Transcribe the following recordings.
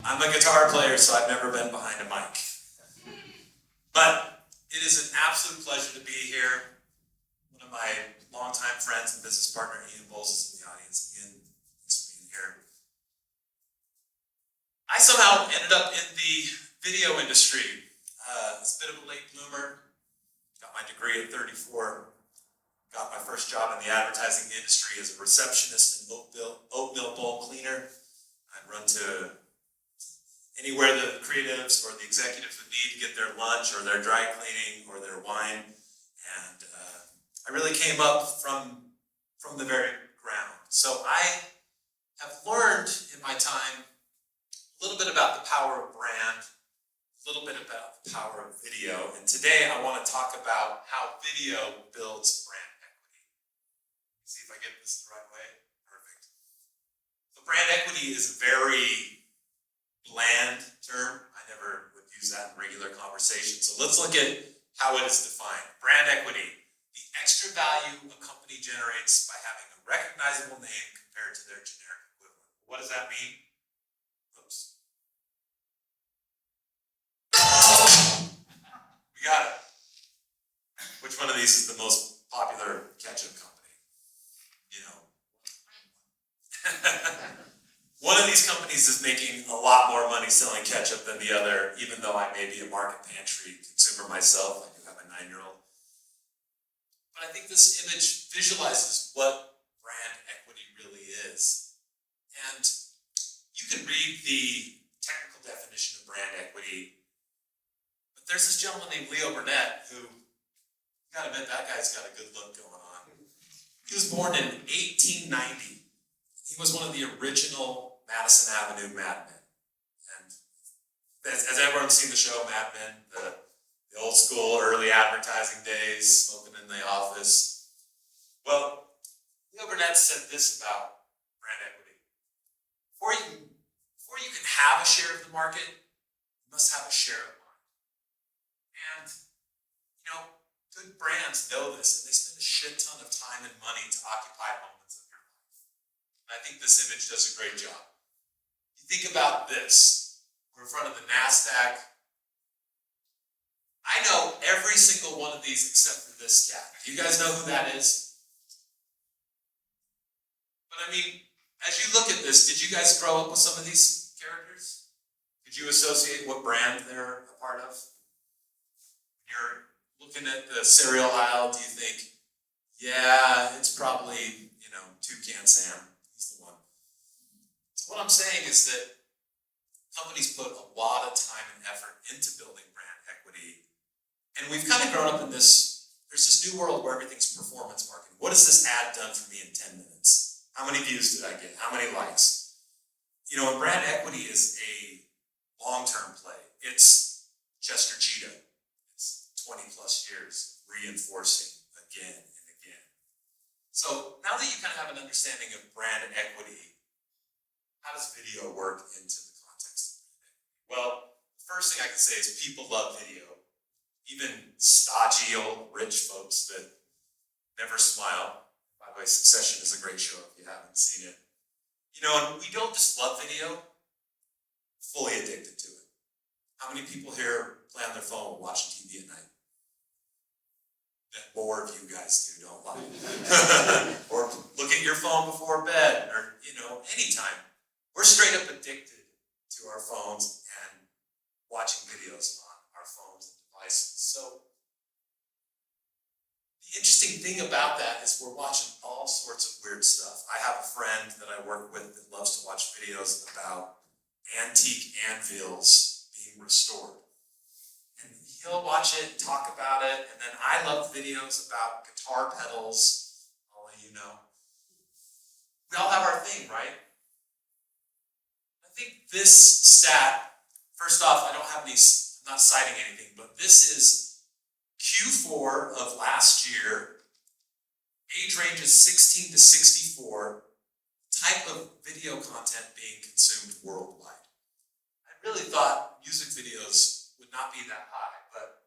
I'm a guitar player, so I've never been behind a mic. But it is an absolute pleasure to be here. One of my longtime friends and business partner, Ian Bowles, is in the audience. Ian, thanks for being here. I somehow ended up in the video industry. It's a bit of a late bloomer. Got my degree at 34. Got my first job in the advertising industry as a receptionist and oatmeal bowl cleaner. I'd run to anywhere the creatives or the executives would need to get their lunch or their dry cleaning or their wine. And I really came up from the very ground. So I have learned in my time a little bit about the power of brand, a little bit about the power of video. And today I want to talk about how video builds brand equity. See if I get this the right way. Perfect. So brand equity is a very bland term. I never would use that in regular conversation. So let's look at how it is defined. Brand equity, the extra value a company generates by having a recognizable name compared to their generic equivalent. What does that mean? Oops. We got it. Which one of these is the most popular ketchup company? You know. One of these companies is making a lot more money selling ketchup than the other, even though I may be a market pantry consumer myself. I do have a 9-year-old. But I think this image visualizes what brand equity really is. And you can read the technical definition of brand equity, but there's this gentleman named Leo Burnett who, you gotta admit, that guy's got a good look going on. He was born in 1890. He was one of the original Madison Avenue Mad Men. And as everyone's seen the show Mad Men, the old school early advertising days, smoking in the office. Well, Leo Burnett said this about brand equity. Before you can have a share of the market, you must have a share of mine. And, good brands know this, and they spend a shit ton of time and money to occupy moments of your life. And I think this image does a great job. You think about this. We're in front of the NASDAQ. I know every single one of these except for this cat. Do you guys know who that is? But I mean, as you look at this, did you guys grow up with some of these characters? Did you associate what brand they're a part of? When you're looking at the cereal aisle, do you think, yeah, it's probably, Toucan Sam. He's the one. So what I'm saying is that companies put a lot of time and effort into building brand equity. And we've kind of grown up in there's this new world where everything's performance marketing. What has this ad done for me in 10 minutes? How many views did I get? How many likes? And brand equity is a long-term play. It's Chester Cheetah. It's 20 plus years reinforcing again and again. So now that you kind of have an understanding of brand equity, how does video work into the context of brand equity? Well, the first thing I can say is people love video. Even stodgy old rich folks that never smile. By the way, Succession is a great show if you haven't seen it. And we don't just love video, fully addicted to it. How many people here play on their phone watching TV at night? More of you guys do, don't lie. Or look at your phone before bed, or, anytime. We're straight up addicted to our phones and watching videos on our phones and devices. So the interesting thing about that is we're watching all sorts of weird stuff. I have a friend that I work with that loves to watch videos about antique anvils being restored. And he'll watch it and talk about it, and then I love videos about guitar pedals. I'll let you know. We all have our thing, right? I think this stat, first off, I'm not citing anything, but this is Q4 of last year, age range is 16 to 64, type of video content being consumed worldwide. I really thought music videos would not be that high, but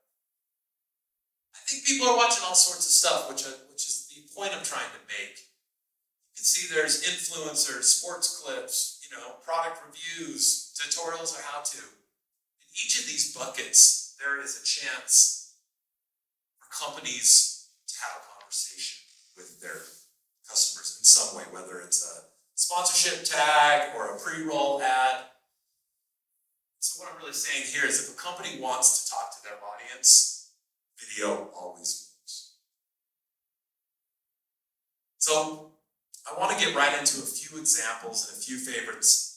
I think people are watching all sorts of stuff, which is the point I'm trying to make. You can see there's influencers, sports clips, product reviews, tutorials, or how-to. In each of these buckets, there is a chance for companies to have a conversation with their customers in some way, whether it's a sponsorship tag or a pre-roll ad. So what I'm really saying here is if a company wants to talk to their audience, video always works. So I want to get right into a few examples and a few favorites,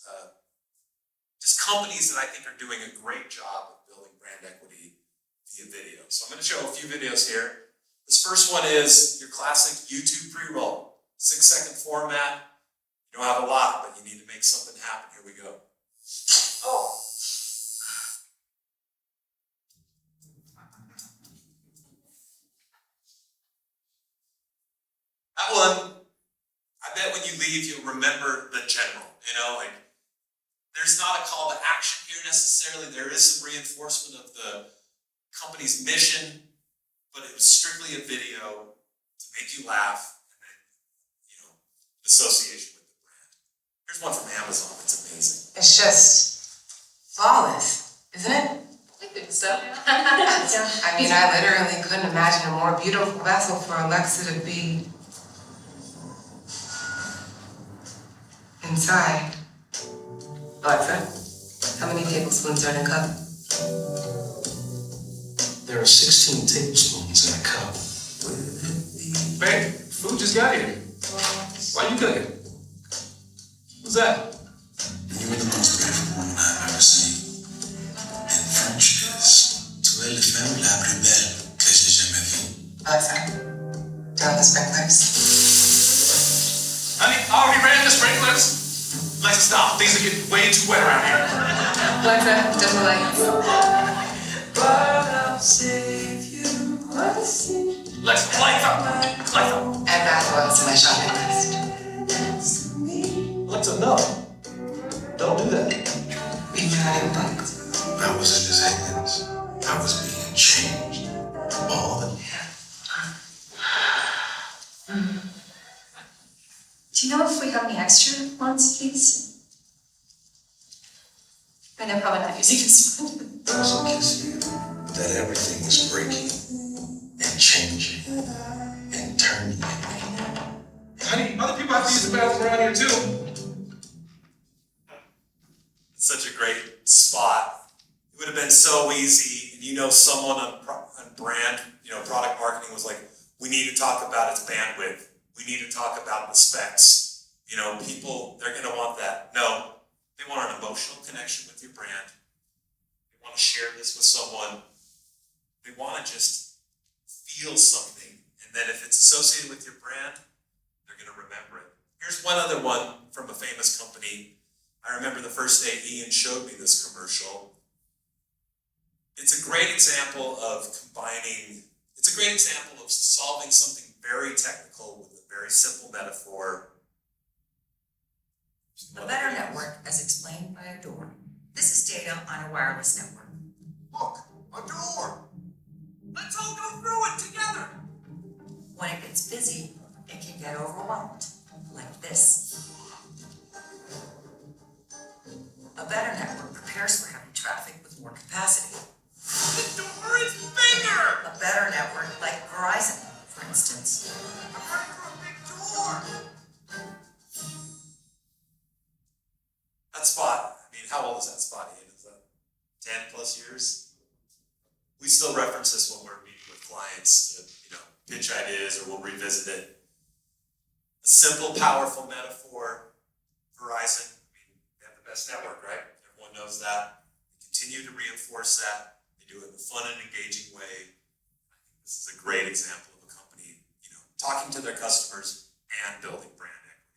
just companies that I think are doing a great job of building brand equity via video. So I'm going to show a few videos here. This first one is your classic YouTube pre-roll, 6-second format. You don't have a lot, but you need to make something happen. Here we go. Oh. That one, I bet when you leave, you'll remember the general, there's not a call to action here necessarily. There is some reinforcement of the company's mission, but it was strictly a video to make you laugh and then, association with the brand. Here's one from Amazon. It's amazing. It's just flawless, isn't it? I think so. I mean, I literally couldn't imagine a more beautiful vessel for Alexa to be inside. Alexa, how many tablespoons are in a cup? There are 16 tablespoons in a cup. Babe, food just got here. Why you cooking? What's that? You are the most beautiful woman I've ever seen. And French is, tu es la femme la plus belle que j'ai jamais vue. Alexa, turn on the sprinklers. Honey, I already ran the sprinklers. Alexa, stop. Things are getting way too wet around here. Alexa, dim the lights. Alexa, lights up. Alexa. Add bath oils to my shopping list. Alexa, no. Don't do that. Read my audiobook. I was in his hands. I was being changed. All the Do you know if we have any extra ones, please? I know probably not using this one. I was a kiss you that everything was breaking and changing and turning. Honey, other people have to use the bathroom around here too. It's such a great spot. It would have been so easy, and someone on brand, product marketing was like, we need to talk about its bandwidth. We need to talk about the specs. People, they're going to want that. No, they want an emotional connection with your brand. They want to share this with someone. They want to just feel something. And then if it's associated with your brand, they're going to remember it. Here's one other one from a famous company. I remember the first day Ian showed me this commercial. It's a great example of solving something very technical with a very simple metaphor. A better network, as explained by Adobe. This is data on a wireless network. Look, a door. Let's all go through it together. When it gets busy, it can get overwhelmed, like this. A better network prepares for heavy traffic with more capacity. The door is bigger. A better network, like Verizon, for instance. I'm ready for a big door. That spot, how old is that spot, Ian? Is that 10 plus years? We still reference this when we're meeting with clients to, pitch ideas, or we'll revisit it. A simple, powerful metaphor. Verizon, they have the best network, right? Everyone knows that. They continue to reinforce that. They do it in a fun and engaging way. I think this is a great example of a company, talking to their customers and building brand equity.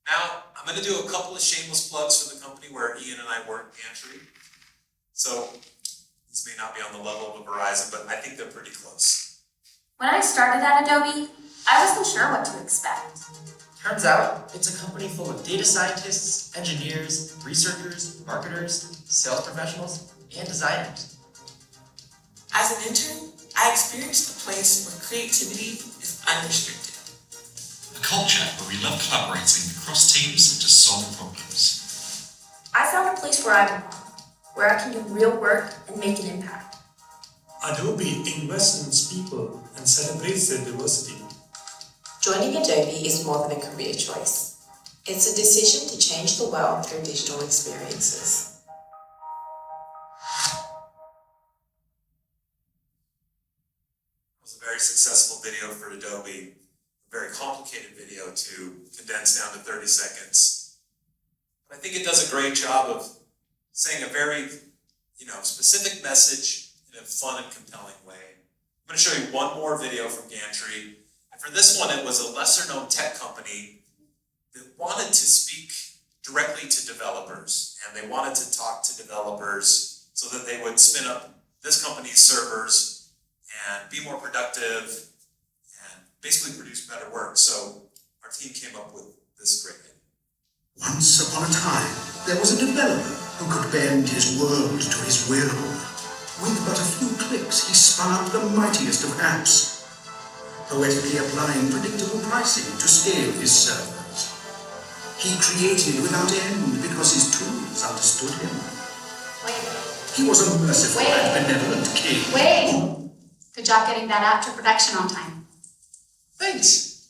Now, I'm going to do a couple of shameless plugs for the company where Ian and I work, Gantry. So these may not be on the level of a Verizon, but I think they're pretty close. When I started at Adobe, I wasn't sure what to expect. Turns out, it's a company full of data scientists, engineers, researchers, marketers, sales professionals, and designers. As an intern, I experienced a place where creativity is unrestricted. A culture where we love collaborating across teams to solve problems. place where I belong, where I can do real work and make an impact. Adobe invests in its people and celebrates their diversity. Joining Adobe is more than a career choice. It's a decision to change the world through digital experiences. It was a very successful video for Adobe, a very complicated video to condense down to 30 seconds. But I think it does a great job of saying a very, specific message in a fun and compelling way. I'm going to show you one more video from Gantry. And for this one, it was a lesser-known tech company that wanted to speak directly to developers, and they wanted to talk to developers so that they would spin up this company's servers and be more productive and basically produce better work. So our team came up with this great idea. Once upon a time, there was a developer who could bend his world to his will. With but a few clicks, he spun up the mightiest of apps, poetically applying predictable pricing to scale his servers. He created without end because his tools understood him. He was a merciful and benevolent king. Wait! Good job getting that app to production on time. Thanks.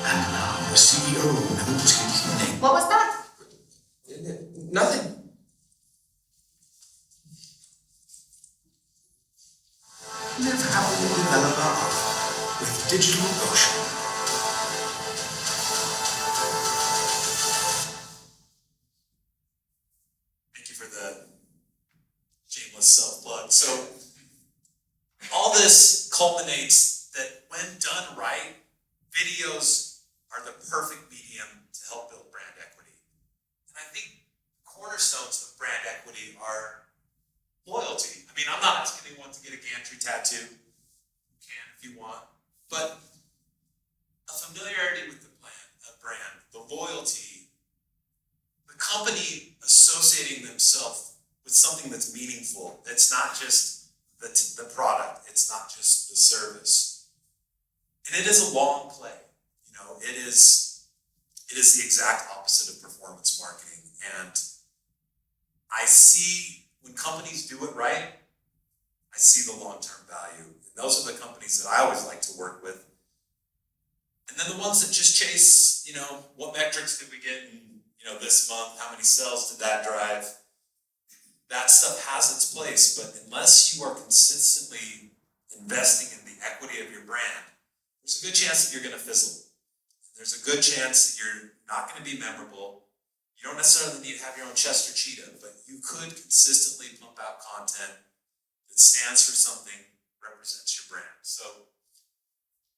And now the CEO knows his name. What was that? Nothing. Live happily developer on with DigitalOcean. Thank you for the shameless self-plug. So all this culminates that when done right, videos are the perfect medium to help build brand equity. And I think cornerstones of brand equity are loyalty. I mean, I'm not asking anyone to get a Gantry tattoo. You can if you want. But a familiarity with the brand, the loyalty, the company associating themselves with something that's meaningful. It's not just the product. It's not just the service. And it is a long play. It is the exact opposite of performance marketing. And I see when companies do it right, I see the long-term value. And those are the companies that I always like to work with. And then the ones that just chase, what metrics did we get in, this month? How many sales did that drive? That stuff has its place, but unless you are consistently investing in the equity of your brand, there's a good chance that you're going to fizzle. There's a good chance that you're not going to be memorable. You don't necessarily need to have your own Chester Cheetah, but you could consistently pump out content that stands for something, represents your brand. So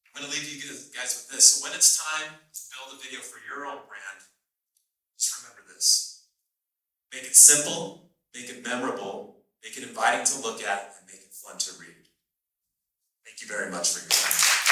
I'm going to leave you guys with this. So when it's time to build a video for your own brand, just remember this. Make it simple, make it memorable, make it inviting to look at, and make it fun to read. Thank you very much for your time.